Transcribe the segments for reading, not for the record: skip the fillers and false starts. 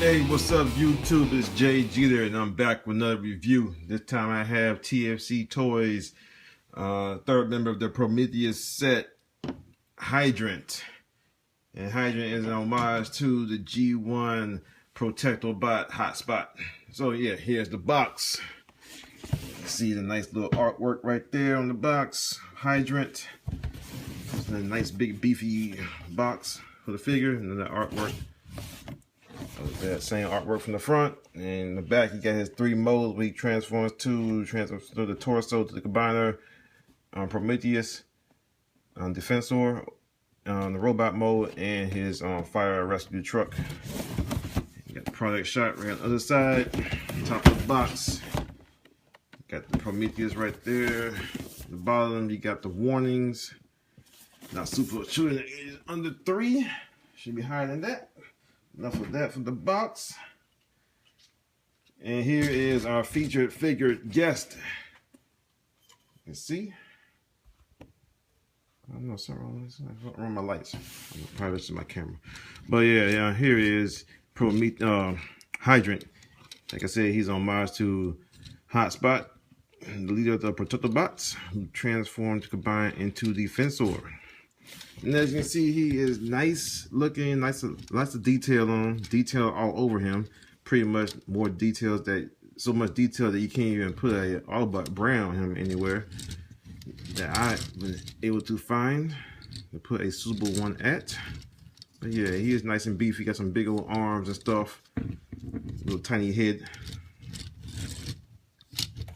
Hey, what's up YouTube? It's Jay Jeter and I'm back with another review. This time I have TFC Toys, third member of the Prometheus set, Hydrant. And Hydrant is an homage to the G1 Protectobot hotspot. So yeah, here's the box. See the nice little artwork right there on the box. Hydrant. It's a nice big beefy box for the figure, and then the artwork. That same artwork from the front, and in the back he got his three modes where he transforms through the torso to the combiner, Prometheus, Defensor, the robot mode, and his fire rescue truck. You got the product shot right on the other side, top of the box. Got the Prometheus right there. At the bottom you got the warnings. Not super shooting is under 3. Should be higher than that. Enough of that for the box. And here is our featured figure guest. You can see. I don't know something wrong with this. What's wrong with my lights? I'm probably to my camera. But yeah, here is Hydrant. Like I said, he's on homage to Hotspot, the leader of the Protectobots, who transformed to combine into Defensor. And as you can see, he is nice looking, lots of detail on him, detail all over him. Pretty much more details so much detail that you can't even put a Autobot brand on him anywhere that I was able to find to put a suitable one at. But yeah, he is nice and beefy. Got some big old arms and stuff, little tiny head.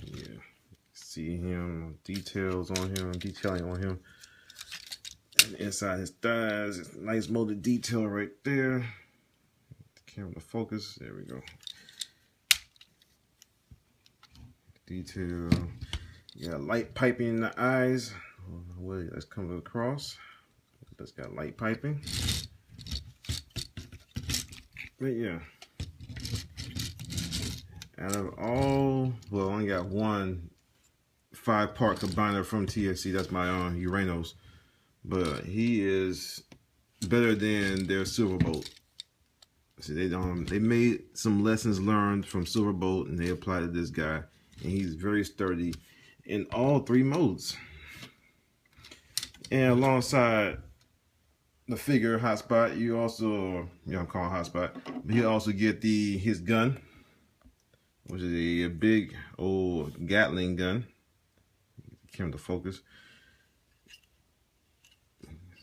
Yeah, see him, details on him, detailing on him. Inside his thighs, nice molded detail right there. The camera to focus. There we go. Detail. You got light piping in the eyes. Where that's coming across. That's got light piping. But yeah. Out of all, well, I only got one 5-part combiner from TFC. That's my Uranos. But he is better than their Silverbolt. See, they made some lessons learned from Silverbolt and they applied to this guy, and he's very sturdy in all 3 modes. And alongside the figure Hotspot, you also, I'm calling Hotspot, but you also get his gun, which is a big old Gatling gun. Camera to focus.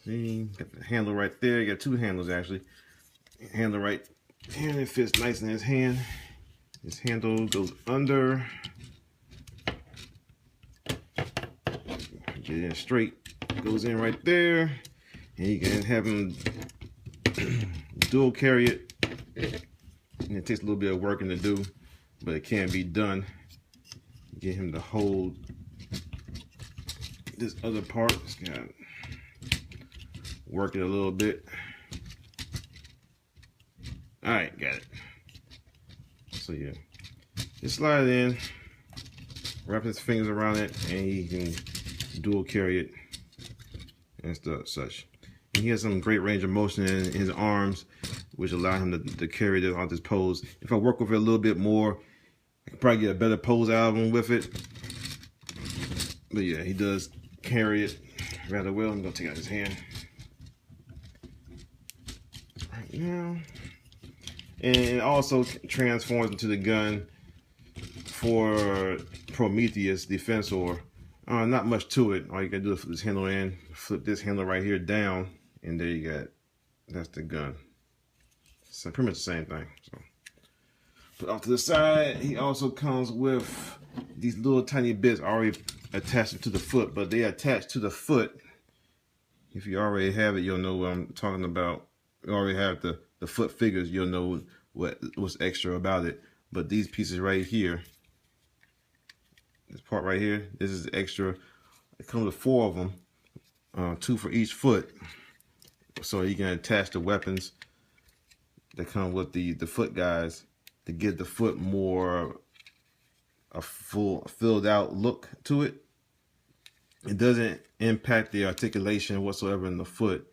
See, got the handle right there. You got 2 handles actually. Handle right here, and it fits nice in his hand. His handle goes under. Get in straight. Goes in right there. And you can have him dual carry it. And it takes a little bit of working to do, but it can be done. Get him to hold this other part. It's got work it a little bit. Alright, got it. So yeah, just slide it in, wrap his fingers around it, and he can dual carry it and such. And he has some great range of motion in his arms, which allow him to carry this on this pose. If I work with it a little bit more, I can probably get a better pose out of him with it. But yeah, he does carry it rather well. I'm gonna take out his hand right now. And it also transforms into the gun for Prometheus Defensor. Not much to it. All you gotta do is flip this handle in, flip this handle right here down, and there you got, that's the gun. So pretty much the same thing. So put off to the side. He also comes with these little tiny bits already attached to the foot, but they attach to the foot. If you already have it, you'll know what I'm talking about. You already have the foot figures, you'll know what's extra about it. But these pieces right here, this part right here, this is extra. It comes with 4 of them, 2 for each foot, so you can attach the weapons that come with the foot guys to give the foot more a full filled out look to it. It doesn't impact the articulation whatsoever in the foot.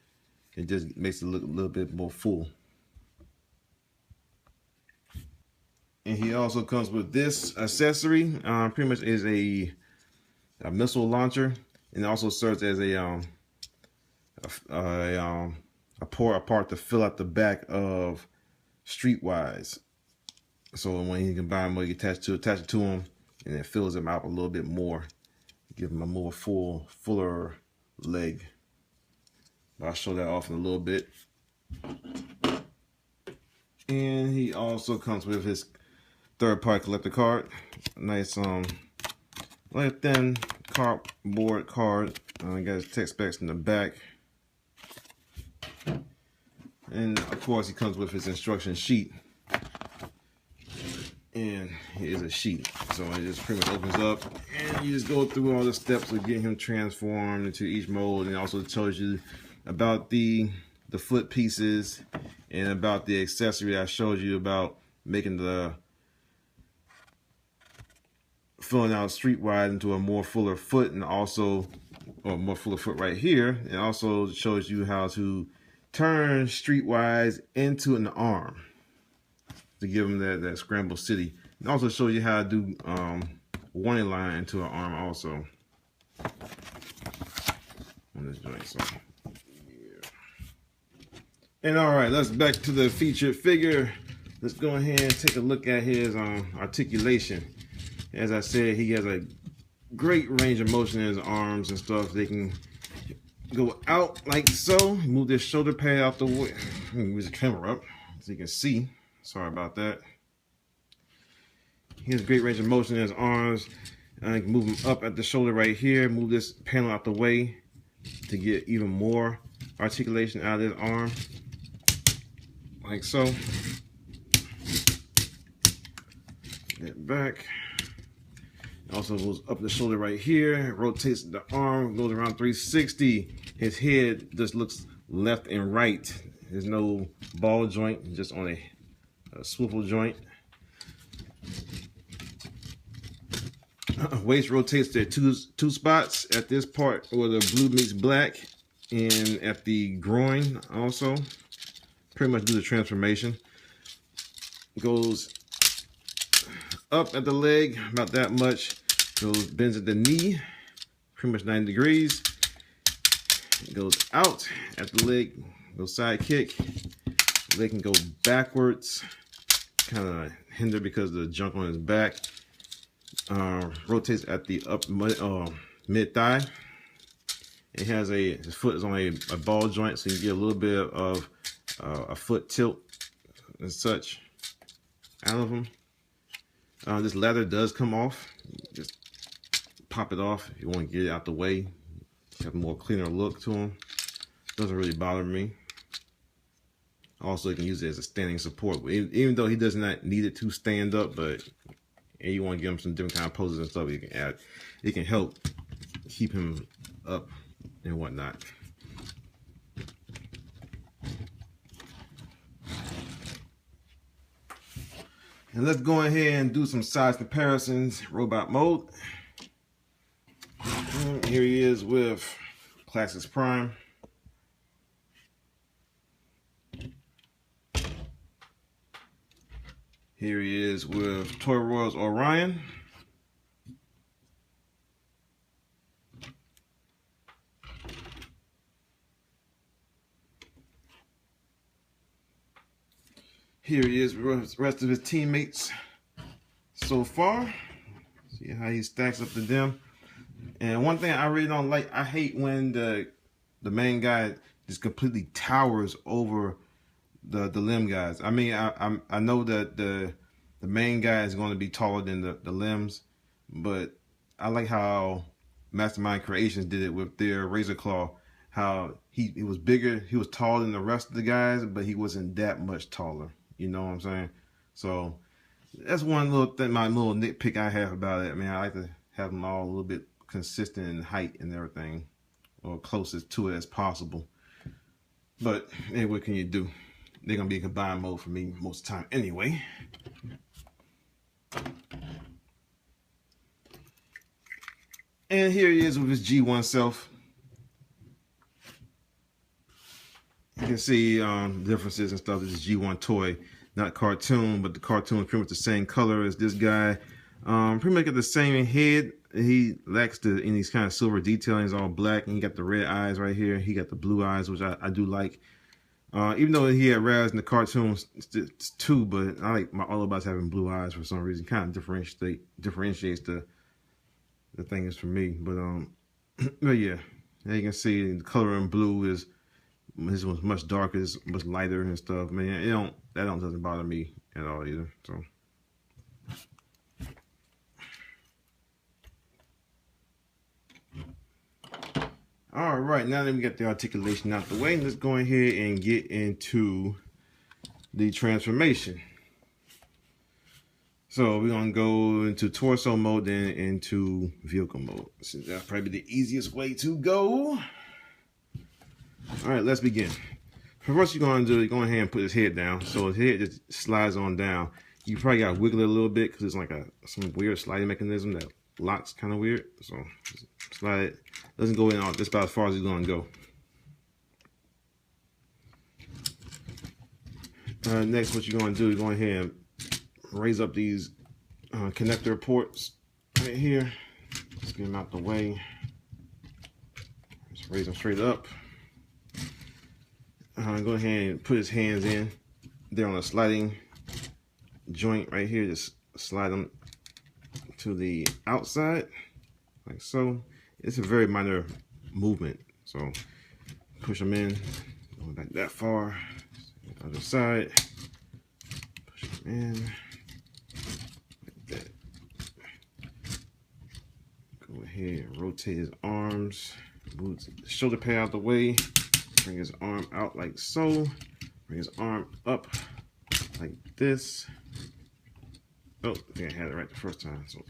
It just makes it look a little bit more full. And he also comes with this accessory. Pretty much is a missile launcher, and it also serves as a part to fill out the back of Streetwise. So when you combine them, you attach it to him, and it fills him out a little bit more, give him a more fuller leg. But I'll show that off in a little bit. And he also comes with his third-party collector card. Nice like thin cardboard card. Got his text specs in the back. And of course he comes with his instruction sheet. And here's a sheet. So it just pretty much opens up and you just go through all the steps of getting him transformed into each mode, and it also tells you about the foot pieces and about the accessory I showed you about making the filling out Streetwise into a more fuller foot, and also more fuller foot right here. It also shows you how to turn Streetwise into an arm to give him that Scramble City, and also show you how to do warning line into an arm also on this joint. So yeah. And all right, let's back to the featured figure. Let's go ahead and take a look at his articulation. As I said, he has a great range of motion in his arms and stuff. They can go out like so. Move this shoulder pad out the way. Move the camera up so you can see. Sorry about that. He has a great range of motion in his arms. I can move him up at the shoulder right here. Move this panel out the way to get even more articulation out of his arm. Like so. Get back. Also goes up the shoulder right here, rotates the arm, goes around 360. His head just looks left and right. There's no ball joint, just on a swivel joint. Waist rotates to two spots at this part where the blue meets black, and at the groin also. Pretty much do the transformation. Goes up at the leg, about that much. Goes, bends at the knee, pretty much 90 degrees. It goes out at the leg, goes side kick. Leg can go backwards, kind of hinder because of the junk on his back. Rotates at the mid thigh. It has his foot is on a ball joint, so you get a little bit of a foot tilt and such out of him. This leather does come off. Just pop it off if you want to get it out the way. Have a more cleaner look to him. Doesn't really bother me. Also, you can use it as a standing support. Even though he does not need it to stand up, but you want to give him some different kind of poses and stuff, you can add. It can help keep him up and whatnot. And let's go ahead and do some size comparisons. Robot mode. And here he is with Classics Prime. Here he is with Toy Royals Orion. Here he is with the rest of his teammates so far. See how he stacks up to them. And one thing I really don't like, I hate when the main guy just completely towers over the limb guys. I mean, I know that the main guy is going to be taller than the limbs, but I like how Mastermind Creations did it with their Razor Claw. How he was bigger, he was taller than the rest of the guys, but he wasn't that much taller. You know what I'm saying? So that's one little thing, my little nitpick I have about it. I mean, I like to have them all a little bit consistent in height and everything, or closest to it as possible. But hey, what can you do? They're gonna be in combined mode for me most of the time anyway. And here he is with his G1 self. You can see differences and stuff. This is G1 toy. not cartoon, but the cartoon is pretty much the same color as this guy. Pretty much got the same head. He lacks these kind of silver detailing. It's all black, and he got the red eyes right here. He got the blue eyes, which I do like. Even though he had red eyes in the cartoons too, but I like my Autobots having blue eyes for some reason. Kind of differentiates the things for me. But yeah, as you can see, the color in blue is his one's much darker, it's much lighter and stuff. Man, that doesn't bother me at all either. So. All right, now that we got the articulation out the way, let's go ahead and get into the transformation. So we're gonna go into torso mode, then into vehicle mode. So that's probably the easiest way to go. All right, let's begin. First, you're gonna do, you're going ahead and put his head down. So his head just slides on down. You probably gotta wiggle it a little bit because it's like some weird sliding mechanism that locks kind of weird. So slide it. Doesn't go in all, just about as far as it's gonna go. Next, what you're gonna do, you're going ahead and raise up these connector ports right here. Just get them out the way. Just raise them straight up. Go ahead and put his hands in. They're on a sliding joint right here. Just slide them to the outside, like so. It's a very minor movement. So push them in, going back that far. Other side, push them in, like that. Go ahead and rotate his arms, move the shoulder pad out the way, bring his arm out like so, bring his arm up like this. Oh, I think I had it right the first time, so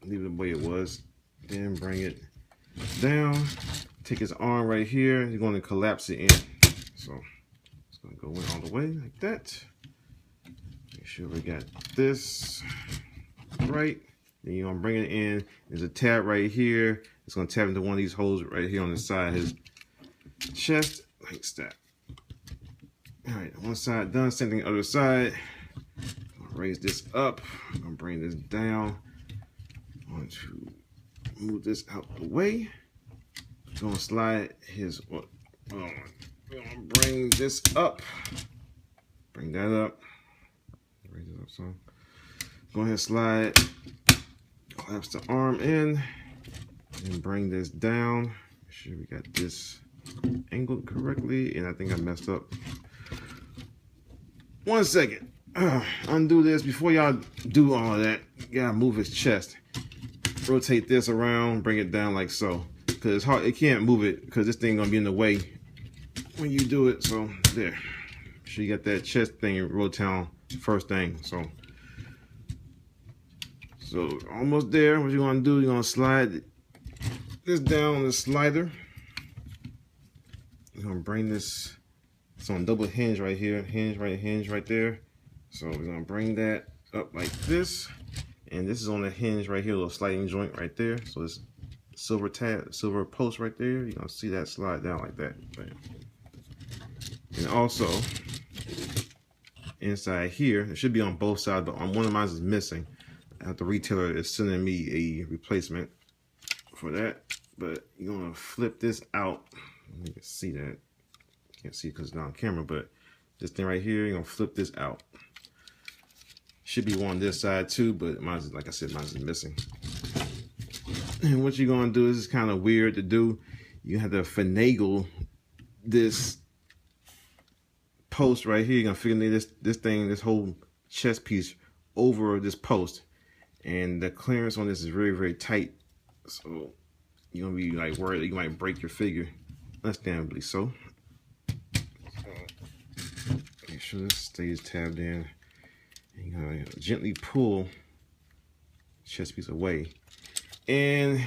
leave it the way it was. Then bring it down, take his arm right here, you're going to collapse it in. So it's going to go in all the way like that. Make sure we got this right. Then you're going to bring it in. There's a tab right here. It's going to tap into one of these holes right here on the side of his chest, like that. All right, one side done. Same thing other side. Raise this up. I'm going to bring this down. I'm going to move this out the way. I'm going to slide his, we're going to bring this up. Bring that up. Raise it up some. Go ahead and slide. Collapse the arm in. And bring this down. Make sure we got this angled correctly. And I think I messed up. 1 second. Undo this. Before y'all do all of that, you gotta move his chest. Rotate this around, bring it down like so. Because it's hard, it can't move it because this thing gonna be in the way when you do it. So there. Make sure you got that chest thing rotate first thing. So almost there. What you're gonna do, you're gonna slide this down on the slider. You're gonna bring this, it's on double hinge right here, hinge right there. So we're gonna bring that up like this, and this is on the hinge right here, a little sliding joint right there. So this silver tab, silver post right there, you're gonna see that slide down like that. And also inside here, it should be on both sides, but on one of mine is missing. The retailer is sending me a replacement for that, but you're gonna flip this out. You can see that. Can't see because it's not on camera, but this thing right here, you're gonna flip this out. Should be one on this side too, but mine's, like I said, mine's missing. And what you're gonna do is kind of weird to do. You have to finagle this post right here. You're gonna finagle this thing, this whole chest piece over this post, and the clearance on this is very, very tight. So you're gonna be like worried that you might break your figure, understandably so. Make sure this stays tabbed in. And you're gonna gently pull the chest piece away, and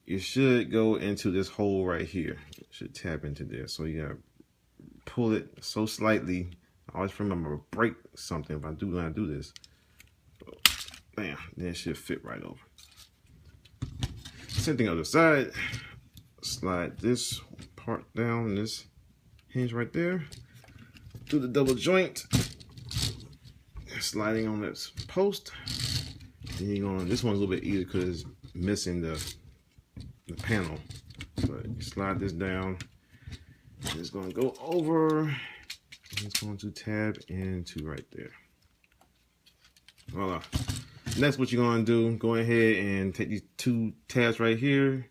you should go into this hole right here. It should tap into there. So you gotta pull it so slightly. I always remember to break something if I do when I do this. So, bam, then it should fit right over. Same thing other side. Slide this part down, this hinge right there. Do the double joint. sliding on this post. Then you're going, this one's a little bit easier because it's missing the panel. But you slide this down. And it's going to go over. And it's going to tab into right there. Voila. Next, what you're going to do, go ahead and take these two tabs right here,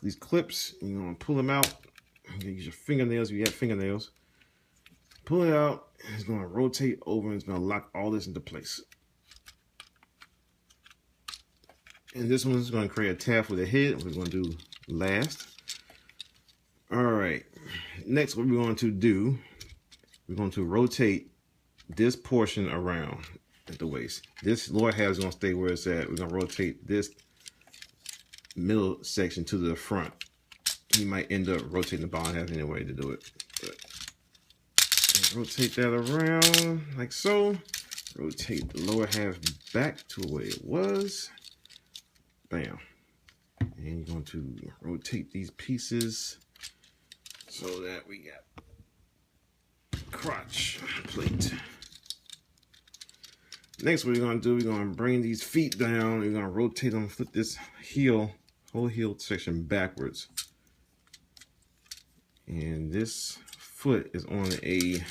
these clips, and you're going to pull them out. Use your fingernails if you have fingernails. Pull it out, and it's going to rotate over, and it's going to lock all this into place. And this one's going to create a tab for the head, we're going to do last. All right, next what we're going to do, we're going to rotate this portion around at the waist. This lower half is going to stay where it's at. We're going to rotate this middle section to the front. You might end up rotating the bottom half anyway to do it. But rotate that around like so. Rotate the lower half back to the way it was. Bam. And you're going to rotate these pieces so that we got crotch plate. Next, what we're going to do, we're going to bring these feet down. We're going to rotate them, flip this heel, whole heel section backwards. And this foot is on a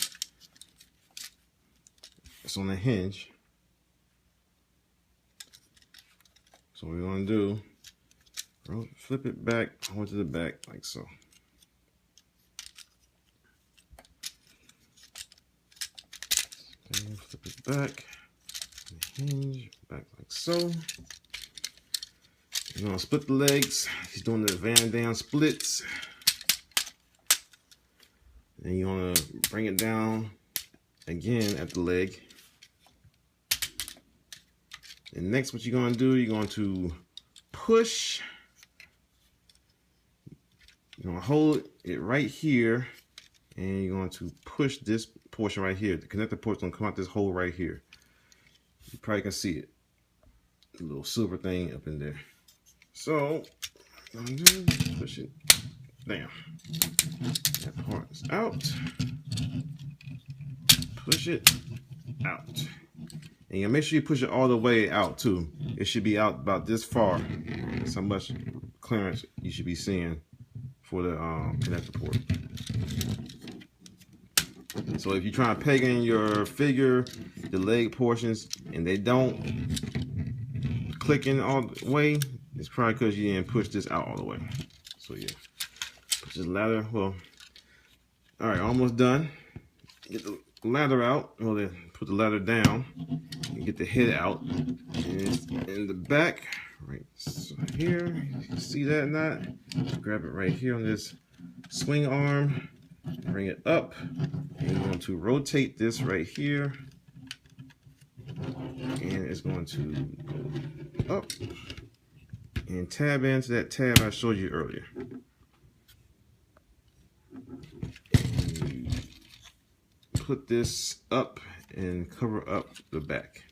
hinge. So what we're going to do, flip it back, onto the back like so. And flip it back. Hinge back like so. You're gonna split the legs. He's doing the Van Damme splits. Then you wanna bring it down again at the leg. And next, what you're gonna do, you're going to push. You're gonna hold it right here, and you're going to push this portion right here. The connector portion gonna come out this hole right here. You probably can see it. A little silver thing up in there. So, push it down. That part is out. Push it out. And you make sure you push it all the way out too. It should be out about this far. That's how much clearance you should be seeing for the connector port. So if you're trying to peg in your figure, the leg portions, and they don't click in all the way, it's probably because you didn't push this out all the way. So yeah, push this ladder. Well, all right, almost done. Get the ladder out. Well, then put the ladder down and get the head out. And it's in the back, right so here. You can see that or not? Grab it right here on this swing arm. Bring it up, and you're going to rotate this right here, and it's going to go up and tab into that tab I showed you earlier. And you put this up and cover up the back.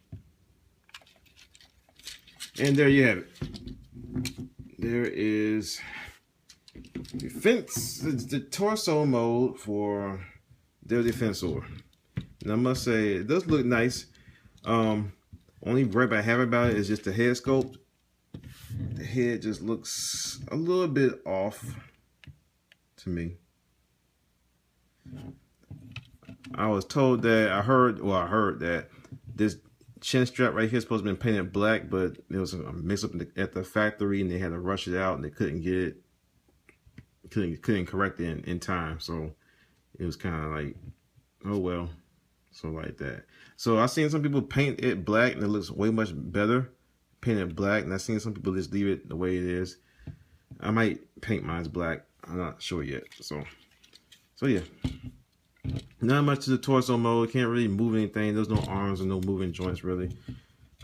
And there you have it. There is the torso mode for their Defensor. And I must say, it does look nice. Only gripe I have about it is just the head sculpt. The head just looks a little bit off to me. I was told that I heard that this chin strap right here is supposed to be painted black, but there was a mix up at the factory and they had to rush it out and they couldn't get it. Couldn't correct it in time, so it was kind of like, oh well, so like that. So I've seen some people paint it black and it looks way much better paint it black, and I've seen some people just leave it the way it is. I might paint mine black, I'm not sure yet. So yeah, not much to the torso mode. Can't really move anything. There's no arms and no moving joints really.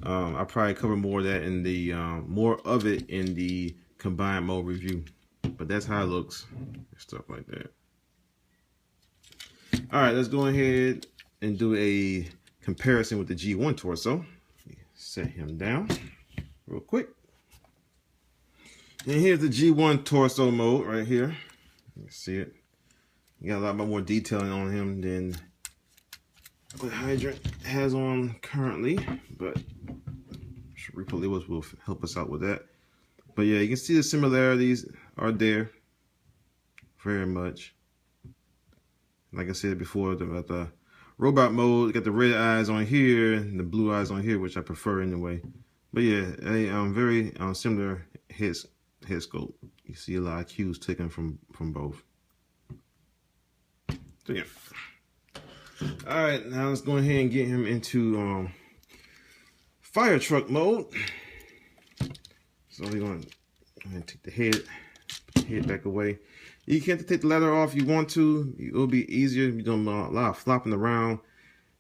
I'll probably cover more of that in the more of it in the combined mode review. But that's how it looks, stuff like that. All right, let's go ahead and do a comparison with the G1 torso. Set him down real quick. And here's the G1 torso mode right here. You can see it. You got a lot more detailing on him than what Hydrant has on currently, but Repo Lewis will help us out with that. But yeah, you can see the similarities are there very much. Like I said before, about the robot mode, got the red eyes on here and the blue eyes on here, which I prefer anyway. But yeah, a very similar head sculpt. You see a lot of cues taken from both. So yeah. All right, now let's go ahead and get him into fire truck mode. So we're going to take the head back away. You can take the ladder off if you want to. It'll be easier. You're doing a lot of flopping around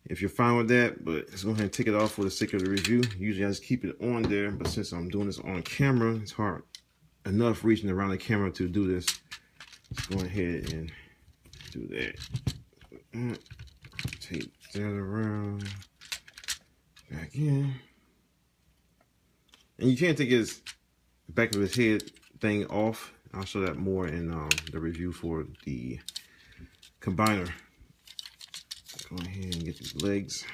if you're fine with that. But let's go ahead and take it off for the sake of the review. Usually I just keep it on there, but since I'm doing this on camera, it's hard enough reaching around the camera to do this. Let's go ahead and do that. Take that around, back in. And you can't take his back of his head thing off. I'll show that more in the review for the combiner. Go ahead and get these legs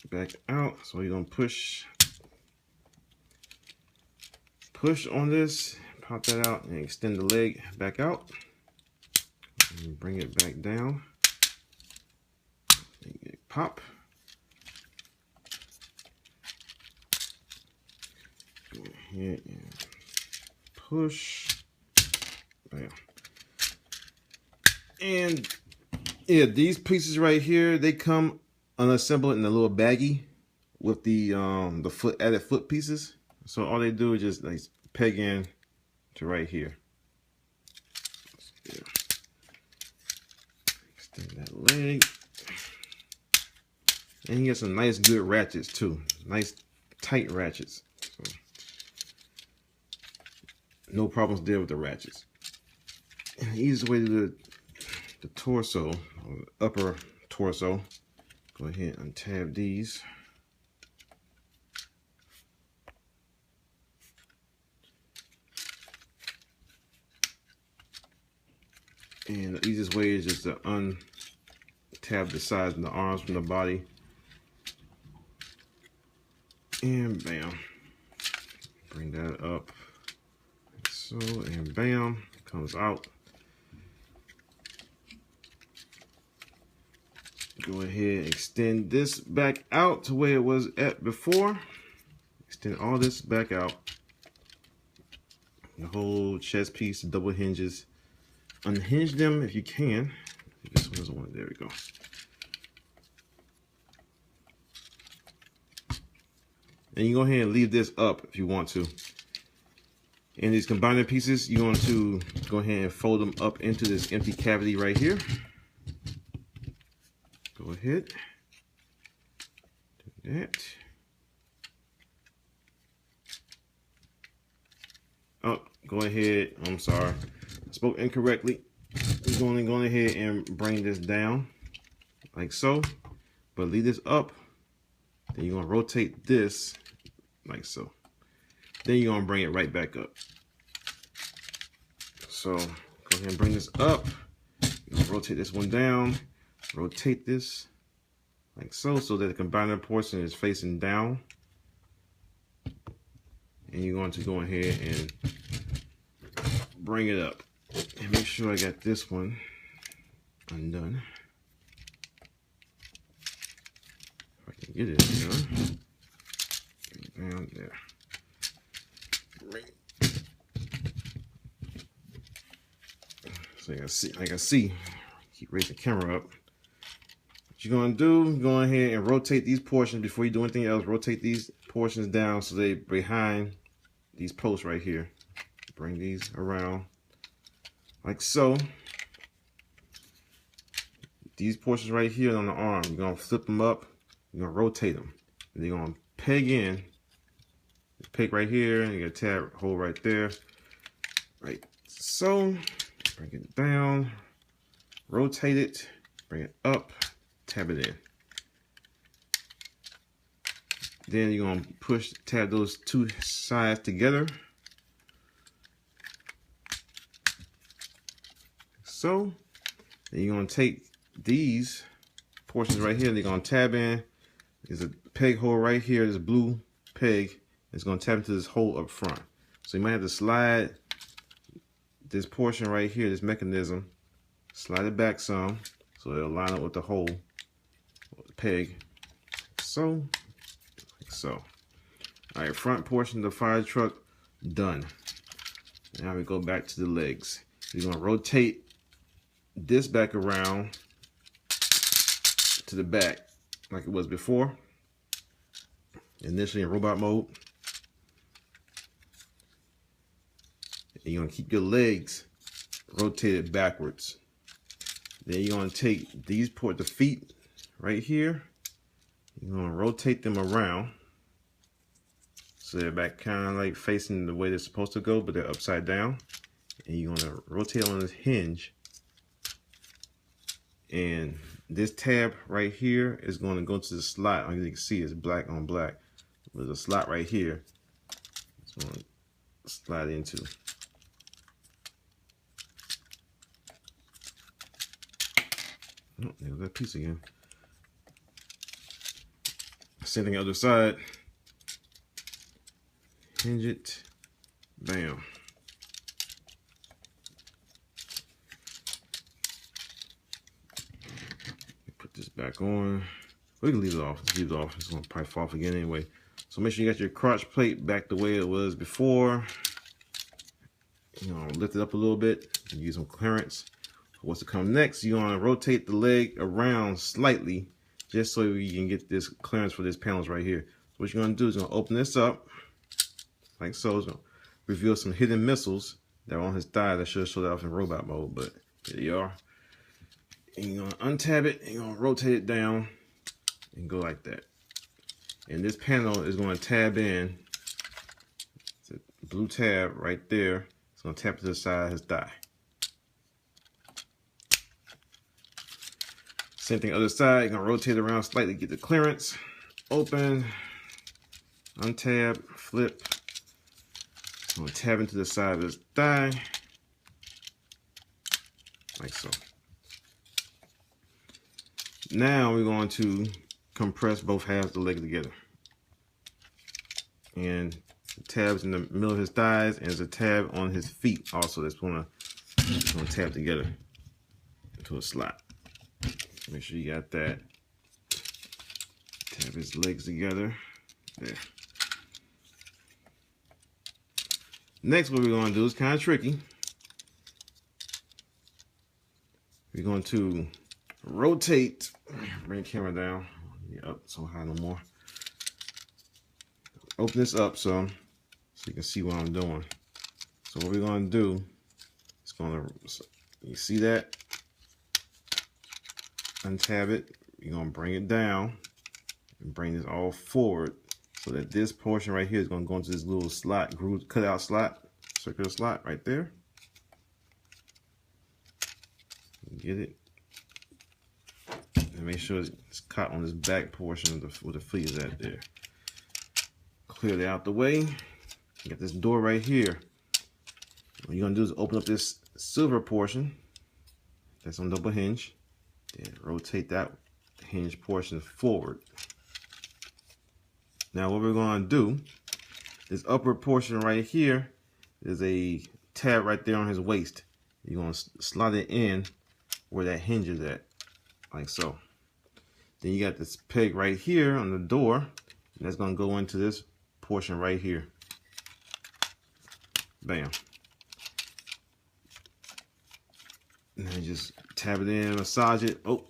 back out. So you're gonna push on this, pop that out, and extend the leg back out. And bring it back down. Pop. Go ahead and push. Bam. And yeah, these pieces right here, they come unassembled in a little baggie with the added foot pieces. So all they do is just like peg in to right here. Extend that leg. And he has some nice good ratchets too. Nice tight ratchets. So, no problems there with the ratchets. And the easiest way to do the torso, or the upper torso, go ahead and untab these. And the easiest way is just to untab the sides and the arms from the body. And bam. Bring that up. Like so, and bam. Comes out. Go ahead and extend this back out to where it was at before. Extend all this back out. The whole chest piece, double hinges. Unhinge them if you can. This one is one. There we go. And you go ahead and leave this up if you want to. And these combiner pieces, you want to go ahead and fold them up into this empty cavity right here. Go ahead. Do that. Oh, go ahead. I'm sorry. I spoke incorrectly. We're going to go ahead and bring this down like so. But leave this up. Then you're going to rotate this like so. Then you're going to bring it right back up. So go ahead and bring this up. You're going to rotate this one down. Rotate this like so, so that the combiner portion is facing down. And you're going to go ahead and bring it up. And make sure I got this one undone. If I can get it undone. Down there. So I can see, keep raising the camera up. What you're gonna do, go ahead and rotate these portions before you do anything else. Rotate these portions down so they're behind these posts right here. Bring these around like so. These portions right here on the arm, you're gonna flip them up, you're gonna rotate them. And you're gonna peg in. Peg right here, and you got a tab hole right there. Right, so bring it down, rotate it, bring it up, tab it in. Then you're gonna tab those two sides together. So then you're gonna take these portions right here. They're gonna tab in. There's a peg hole right here. This blue peg. It's gonna tab into this hole up front. So you might have to slide this portion right here, this mechanism, slide it back some so it'll line up with the hole, with the peg. So, like so. All right, front portion of the fire truck done. Now we go back to the legs. You're gonna rotate this back around to the back like it was before. Initially in robot mode. And you're gonna keep your legs rotated backwards. Then you're gonna take these the feet right here. You're gonna rotate them around. So they're back kind of like facing the way they're supposed to go, but they're upside down. And you're gonna rotate on this hinge. And this tab right here is gonna go to the slot. As you can see, it's black on black. There's a slot right here. It's gonna slide into. Oh, there's that piece again. Same thing other side. Hinge it. Bam. Put this back on. We can leave it off. Let's leave it off. It's gonna probably fall off again anyway. So make sure you got your crotch plate back the way it was before. You know, lift it up a little bit and use some clearance. What's to come next, you're going to rotate the leg around slightly just so you can get this clearance for this panels right here. So what you're going to do is you're going to open this up like so. It's going to reveal some hidden missiles that are on his thigh. That should show that off in robot mode, but here you are. And you're going to untab it and you're going to rotate it down and go like that. And this panel is going to tab in. It's a blue tab right there. It's going to tap to the side of his thigh. Same thing other side, you're gonna rotate around slightly, get the clearance. Open, untab, flip. I'm gonna tab into the side of his thigh, like so. Now we're going to compress both halves of the leg together. And the tab's in the middle of his thighs, and there's a tab on his feet also that's gonna tab together into a slot. Make sure you got that. Tab his legs together. There. Next, what we're going to do is kind of tricky. We're going to rotate. Bring the camera down. Yeah, up so high no more. Open this up so you can see what I'm doing. So what we're going to do is you see that? Untab it. You're going to bring it down and bring this all forward so that this portion right here is going to go into this little slot, groove, cutout slot, circular slot right there. Get it. And make sure it's caught on this back portion of where the feet is at there. Clear that out the way. You got this door right here. What you're going to do is open up this silver portion that's on double hinge. Then rotate that hinge portion forward. Now what we're going to do, this upper portion right here, there's a tab right there on his waist. You're going to slide it in where that hinge is at, like so. Then you got this peg right here on the door, and that's going to go into this portion right here. Bam. And then just tab it in, massage it. Oh,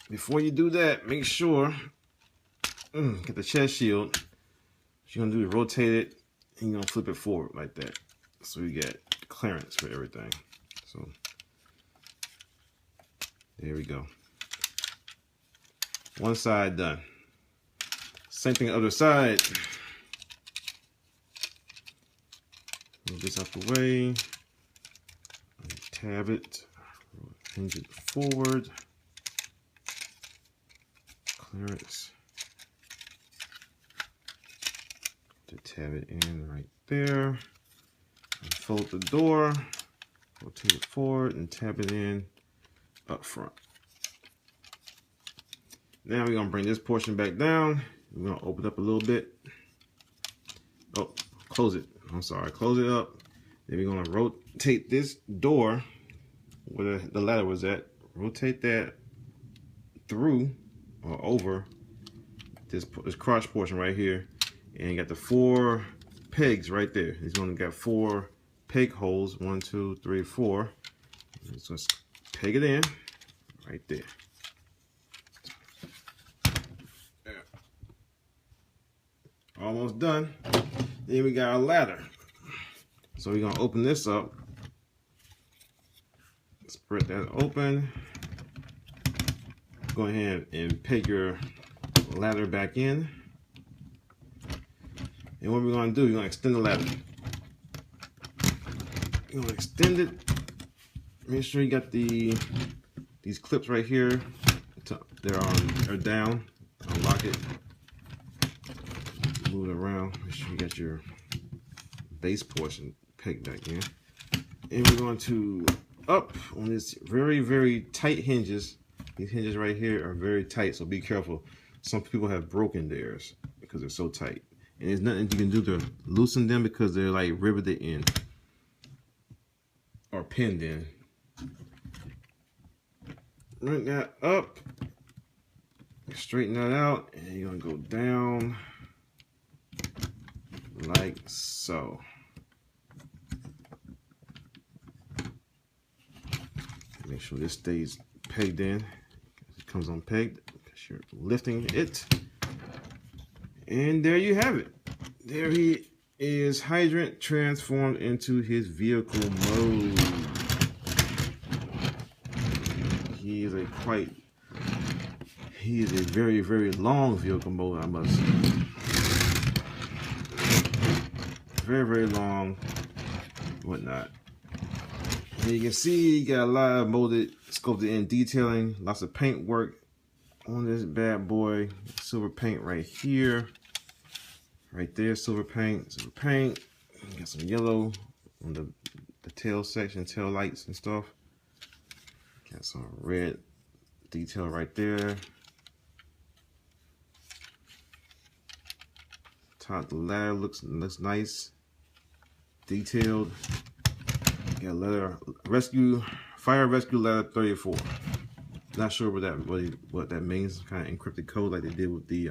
before you do that, make sure, get the chest shield. What you're gonna do is rotate it, and you're gonna flip it forward like that. So we get clearance for everything. So, there we go. One side done. Same thing other side. Move this out the way. Tab it. Hinge it forward. Clearance. To tab it in right there. And fold the door. Rotate it forward and tab it in up front. Now we're gonna bring this portion back down. We're gonna open up a little bit. Oh, close it. I'm sorry, close it up. Then we're gonna rotate this door where the ladder was at. Rotate that through or over this crotch portion right here, and you got the 4 pegs right there. He's gonna got 4 peg holes. 1, 2, 3, 4. Just peg it in right there. Almost done. Then we got our ladder. So we're gonna open this up. Spread that open. Go ahead and peg your ladder back in. And what we're gonna do, we're gonna extend the ladder. You're gonna extend it. Make sure you got these clips right here. They're down. Unlock it. Move it around. Make sure you got your base portion pegged back in. And we're going to up on this very, very tight hinges. These hinges right here are very tight, so be careful. Some people have broken theirs because they're so tight. And there's nothing you can do to loosen them because they're like riveted in or pinned in. Bring that up, straighten that out, and you're gonna go down like so. Make sure this stays pegged in. It comes on pegged because you're lifting it. And there you have it. There he is, Hydrant transformed into his vehicle mode. He is a very, very long vehicle mode, I must say. Very, very long, whatnot. And you can see you got a lot of molded, sculpted in detailing, lots of paint work on this bad boy. Silver paint right here, right there, silver paint. Got some yellow on the tail section, tail lights and stuff. Got some red detail right there. Top of the ladder looks nice, detailed. Got leather fire rescue ladder 34. Not sure what that means. Kind of encrypted code like they did with the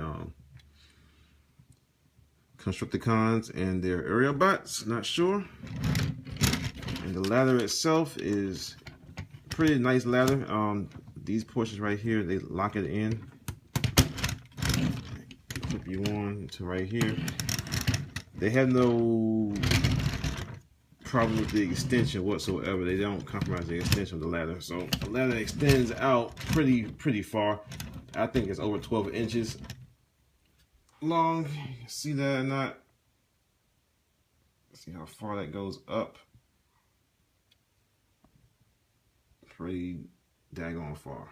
Constructicons and their aerial bots. Not sure. And the ladder itself is pretty nice ladder. These portions right here, they lock it in. Clip you on to right here. They have no problem with the extension whatsoever. They don't compromise the extension of the ladder. So the ladder extends out pretty far. I think it's over 12 inches long. You can see that or not? See how far that goes up. Pretty daggone far.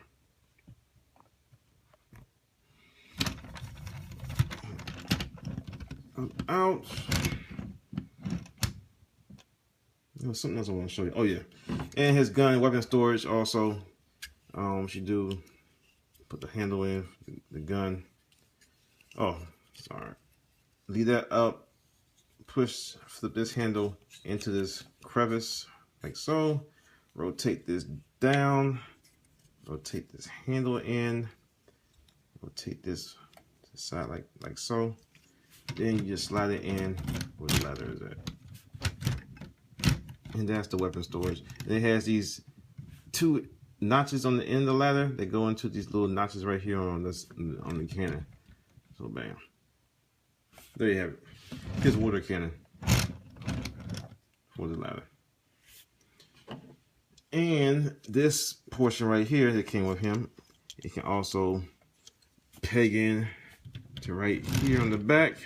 Out. There's something else I want to show you. Oh yeah, and his gun weapon storage also. What you do? Put the handle in the gun. Oh, sorry. Leave that up. Flip this handle into this crevice like so. Rotate this down. Rotate this handle in. Rotate this to the side like so. Then you just slide it in where the ladder is at. And that's the weapon storage. And it has these 2 notches on the end of the ladder that go into these little notches right here on the cannon. So bam. There you have it. His water cannon for the ladder. And this portion right here that came with him, it can also peg in to right here on the back.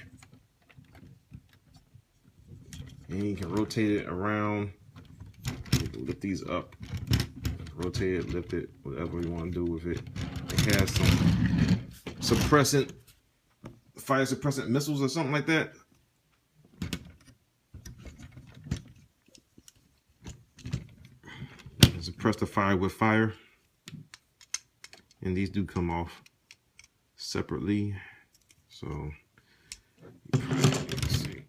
And you can rotate it around. You can lift these up. Rotate it, lift it, whatever you want to do with it. It has some fire suppressant missiles or something like that. Suppress the fire with fire. And these do come off. separately. So let's see.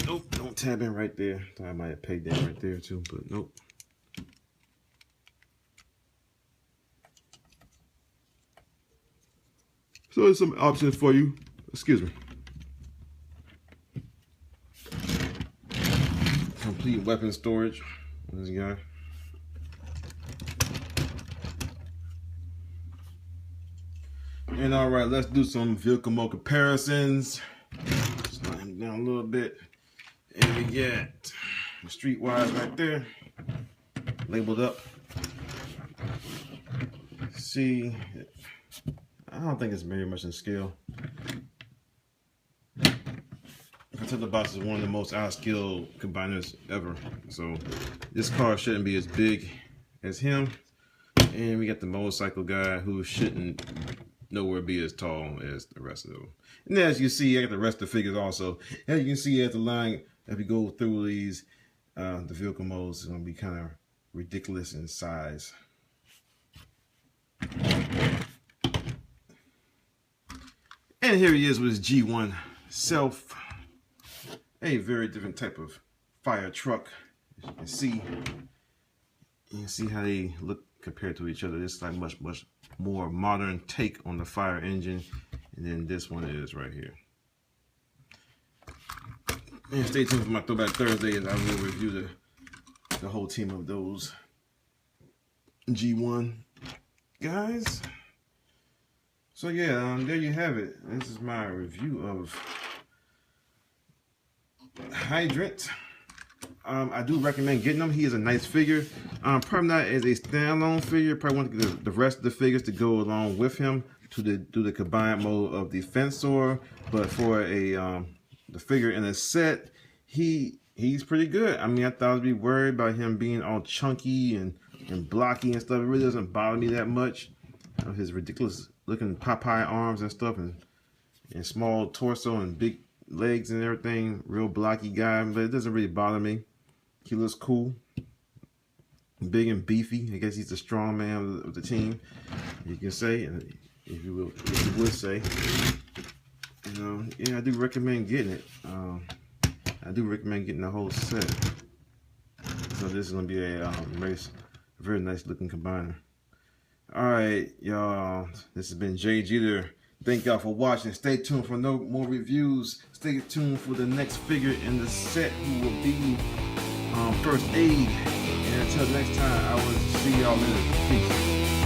Nope, don't tab in right there. Thought I might have pegged that right there too, but nope. So there's some options for you. Excuse me. Complete weapon storage on this guy. And all right, let's do some vehicle mode comparisons. Slide him down a little bit. And we get Streetwise right there, labeled up. See, I don't think it's very much in scale. The Box is one of the most out-skilled combiners ever. So this car shouldn't be as big as him. And we got the motorcycle guy who shouldn't nowhere be as tall as the rest of them. And as you see, I got the rest of the figures also. As you can see as the line, as we go through these, the vehicle modes is going to be kind of ridiculous in size. And here he is with his G1 self. A very different type of fire truck. As you can see, how they look compared to each other. This is like much more modern take on the fire engine, and then this one is right here. And stay tuned for my Throwback Thursday as I will review the whole team of those G1 guys. So yeah, there you have it. This is my review of Hydrant. I do recommend getting him. He is a nice figure. Probably not as a standalone figure. Probably want the rest of the figures to go along with him to do the combined mode of Defensor. But for the figure in a set, he's pretty good. I mean, I thought I'd be worried about him being all chunky and blocky and stuff. It really doesn't bother me that much. His ridiculous looking Popeye arms and stuff, and small torso and big legs and everything, real blocky guy, but it doesn't really bother me. He looks cool, big and beefy. I guess he's the strong man of the team, you can say, and if you would say. Yeah, I do recommend getting it. I do recommend getting the whole set. So this is gonna be a very nice looking combiner. All right, y'all. This has been Jay Jeter. Thank y'all for watching. Stay tuned for no more reviews. Stay tuned for the next figure in the set, who will be First Aid. And until next time, I will see y'all later. Peace.